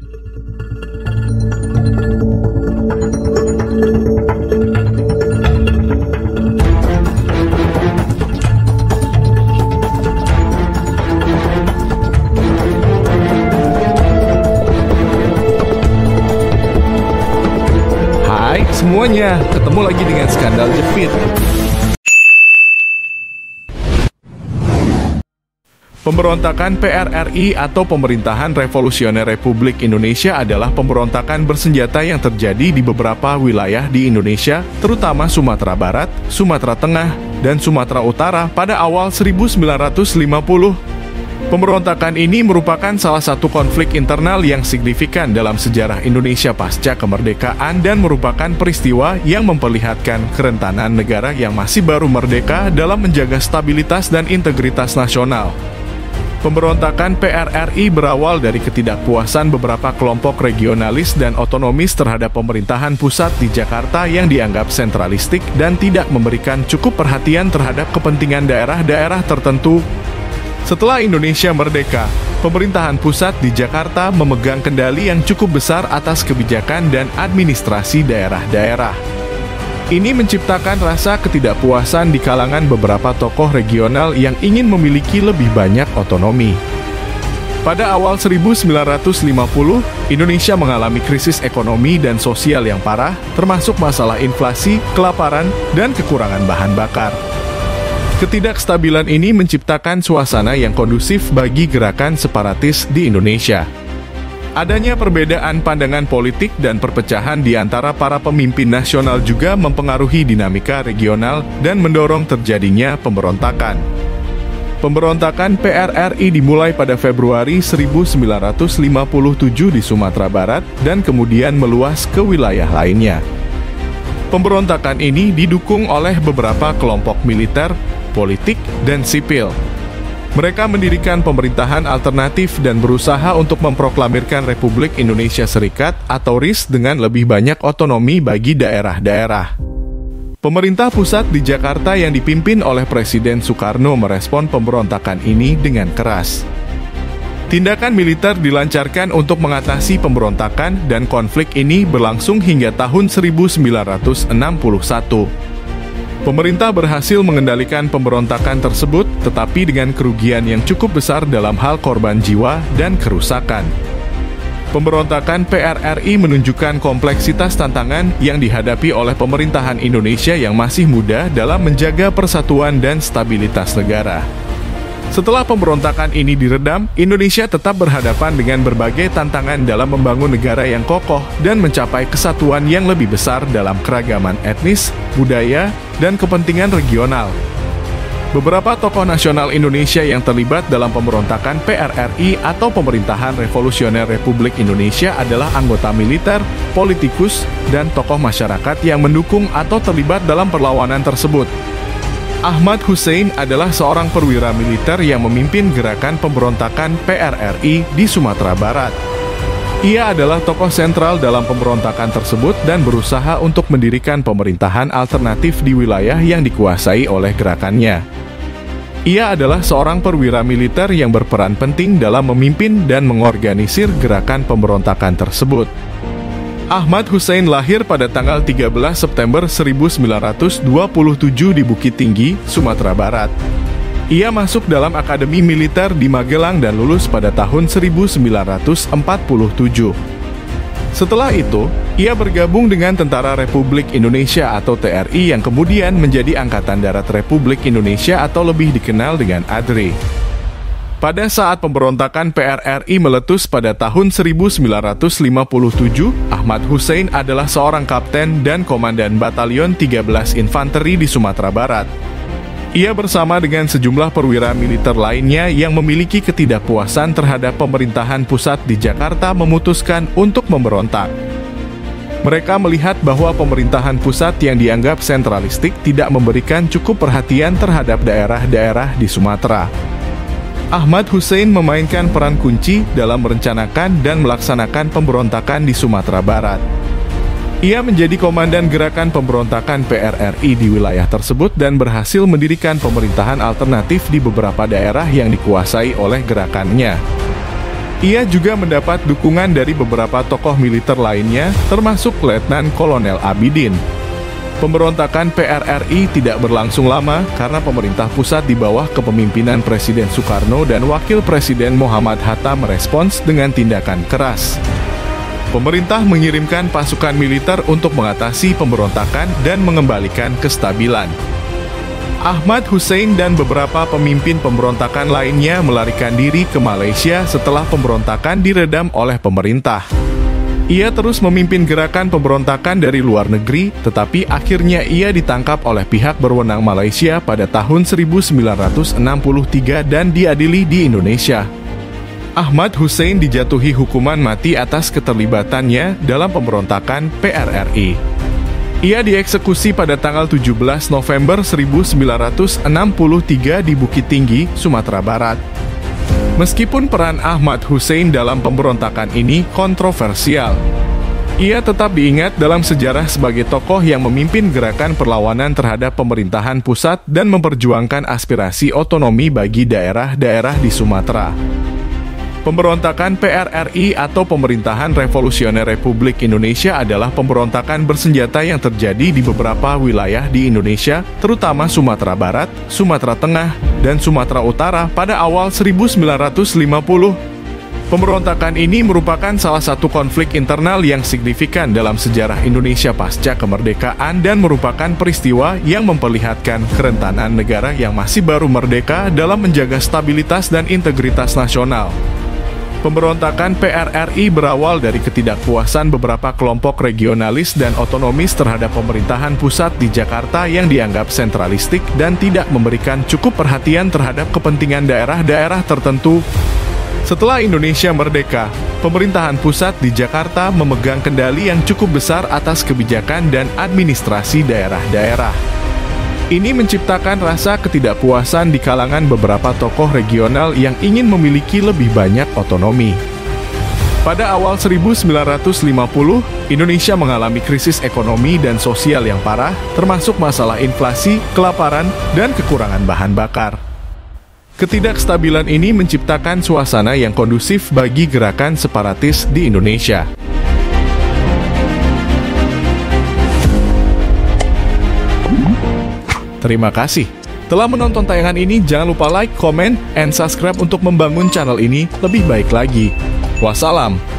Hai semuanya, ketemu lagi dengan Skandal Jepit. Pemberontakan PRRI atau Pemerintahan Revolusioner Republik Indonesia adalah pemberontakan bersenjata yang terjadi di beberapa wilayah di Indonesia, terutama Sumatera Barat, Sumatera Tengah, dan Sumatera Utara pada awal 1950. Pemberontakan ini merupakan salah satu konflik internal yang signifikan dalam sejarah Indonesia pasca kemerdekaan dan merupakan peristiwa yang memperlihatkan kerentanan negara yang masih baru merdeka dalam menjaga stabilitas dan integritas nasional. Pemberontakan PRRI berawal dari ketidakpuasan beberapa kelompok regionalis dan otonomis terhadap pemerintahan pusat di Jakarta yang dianggap sentralistik dan tidak memberikan cukup perhatian terhadap kepentingan daerah-daerah tertentu. Setelah Indonesia merdeka, pemerintahan pusat di Jakarta memegang kendali yang cukup besar atas kebijakan dan administrasi daerah-daerah. Ini menciptakan rasa ketidakpuasan di kalangan beberapa tokoh regional yang ingin memiliki lebih banyak otonomi. Pada awal 1950, Indonesia mengalami krisis ekonomi dan sosial yang parah, termasuk masalah inflasi, kelaparan, dan kekurangan bahan bakar. Ketidakstabilan ini menciptakan suasana yang kondusif bagi gerakan separatis di Indonesia. Adanya perbedaan pandangan politik dan perpecahan di antara para pemimpin nasional juga mempengaruhi dinamika regional dan mendorong terjadinya pemberontakan. Pemberontakan PRRI dimulai pada Februari 1957 di Sumatera Barat dan kemudian meluas ke wilayah lainnya. Pemberontakan ini didukung oleh beberapa kelompok militer, politik, dan sipil. Mereka mendirikan pemerintahan alternatif dan berusaha untuk memproklamirkan Republik Indonesia Serikat atau RIS dengan lebih banyak otonomi bagi daerah-daerah. Pemerintah pusat di Jakarta yang dipimpin oleh Presiden Soekarno merespon pemberontakan ini dengan keras. Tindakan militer dilancarkan untuk mengatasi pemberontakan dan konflik ini berlangsung hingga tahun 1961. Pemerintah berhasil mengendalikan pemberontakan tersebut, tetapi dengan kerugian yang cukup besar dalam hal korban jiwa dan kerusakan. Pemberontakan PRRI menunjukkan kompleksitas tantangan yang dihadapi oleh pemerintahan Indonesia yang masih muda dalam menjaga persatuan dan stabilitas negara. Setelah pemberontakan ini diredam, Indonesia tetap berhadapan dengan berbagai tantangan dalam membangun negara yang kokoh dan mencapai kesatuan yang lebih besar dalam keragaman etnis, budaya, dan kepentingan regional. Beberapa tokoh nasional Indonesia yang terlibat dalam pemberontakan PRRI atau Pemerintahan Revolusioner Republik Indonesia adalah anggota militer, politikus, dan tokoh masyarakat yang mendukung atau terlibat dalam perlawanan tersebut. Ahmad Hussein adalah seorang perwira militer yang memimpin gerakan pemberontakan PRRI di Sumatera Barat. Ia adalah tokoh sentral dalam pemberontakan tersebut dan berusaha untuk mendirikan pemerintahan alternatif di wilayah yang dikuasai oleh gerakannya. Ia adalah seorang perwira militer yang berperan penting dalam memimpin dan mengorganisir gerakan pemberontakan tersebut. Ahmad Hussein lahir pada tanggal 13 September 1927 di Bukit Tinggi, Sumatera Barat. Ia masuk dalam Akademi Militer di Magelang dan lulus pada tahun 1947. Setelah itu, ia bergabung dengan Tentara Republik Indonesia atau TRI yang kemudian menjadi Angkatan Darat Republik Indonesia atau lebih dikenal dengan ADRI. Pada saat pemberontakan PRRI meletus pada tahun 1957, Ahmad Hussein adalah seorang kapten dan komandan Batalion 13 Infanteri di Sumatera Barat. Ia bersama dengan sejumlah perwira militer lainnya yang memiliki ketidakpuasan terhadap pemerintahan pusat di Jakarta memutuskan untuk memberontak. Mereka melihat bahwa pemerintahan pusat yang dianggap sentralistik tidak memberikan cukup perhatian terhadap daerah-daerah di Sumatera. Ahmad Hussein memainkan peran kunci dalam merencanakan dan melaksanakan pemberontakan di Sumatera Barat. Ia menjadi komandan gerakan pemberontakan PRRI di wilayah tersebut dan berhasil mendirikan pemerintahan alternatif di beberapa daerah yang dikuasai oleh gerakannya. Ia juga mendapat dukungan dari beberapa tokoh militer lainnya, termasuk Letnan Kolonel Abidin. Pemberontakan PRRI tidak berlangsung lama karena pemerintah pusat di bawah kepemimpinan Presiden Soekarno dan Wakil Presiden Muhammad Hatta merespons dengan tindakan keras. Pemerintah mengirimkan pasukan militer untuk mengatasi pemberontakan dan mengembalikan kestabilan. Ahmad Hussein dan beberapa pemimpin pemberontakan lainnya melarikan diri ke Malaysia setelah pemberontakan diredam oleh pemerintah. Ia terus memimpin gerakan pemberontakan dari luar negeri, tetapi akhirnya ia ditangkap oleh pihak berwenang Malaysia pada tahun 1963 dan diadili di Indonesia. Ahmad Hussein dijatuhi hukuman mati atas keterlibatannya dalam pemberontakan PRRI. Ia dieksekusi pada tanggal 17 November 1963 di Bukit Tinggi, Sumatera Barat. Meskipun peran Ahmad Hussein dalam pemberontakan ini kontroversial, ia tetap diingat dalam sejarah sebagai tokoh yang memimpin gerakan perlawanan terhadap pemerintahan pusat dan memperjuangkan aspirasi otonomi bagi daerah-daerah di Sumatera. Pemberontakan PRRI atau Pemerintahan Revolusioner Republik Indonesia adalah pemberontakan bersenjata yang terjadi di beberapa wilayah di Indonesia, terutama Sumatera Barat, Sumatera Tengah, dan Sumatera Utara pada awal 1950. Pemberontakan ini merupakan salah satu konflik internal yang signifikan dalam sejarah Indonesia pasca kemerdekaan dan merupakan peristiwa yang memperlihatkan kerentanan negara yang masih baru merdeka dalam menjaga stabilitas dan integritas nasional. Pemberontakan PRRI berawal dari ketidakpuasan beberapa kelompok regionalis dan otonomis terhadap pemerintahan pusat di Jakarta yang dianggap sentralistik dan tidak memberikan cukup perhatian terhadap kepentingan daerah-daerah tertentu. Setelah Indonesia merdeka, pemerintahan pusat di Jakarta memegang kendali yang cukup besar atas kebijakan dan administrasi daerah-daerah. Ini menciptakan rasa ketidakpuasan di kalangan beberapa tokoh regional yang ingin memiliki lebih banyak otonomi. Pada awal 1950, Indonesia mengalami krisis ekonomi dan sosial yang parah, termasuk masalah inflasi, kelaparan, dan kekurangan bahan bakar. Ketidakstabilan ini menciptakan suasana yang kondusif bagi gerakan separatis di Indonesia. Terima kasih telah menonton tayangan ini. Jangan lupa like, comment, and subscribe untuk membangun channel ini lebih baik lagi. Wassalam.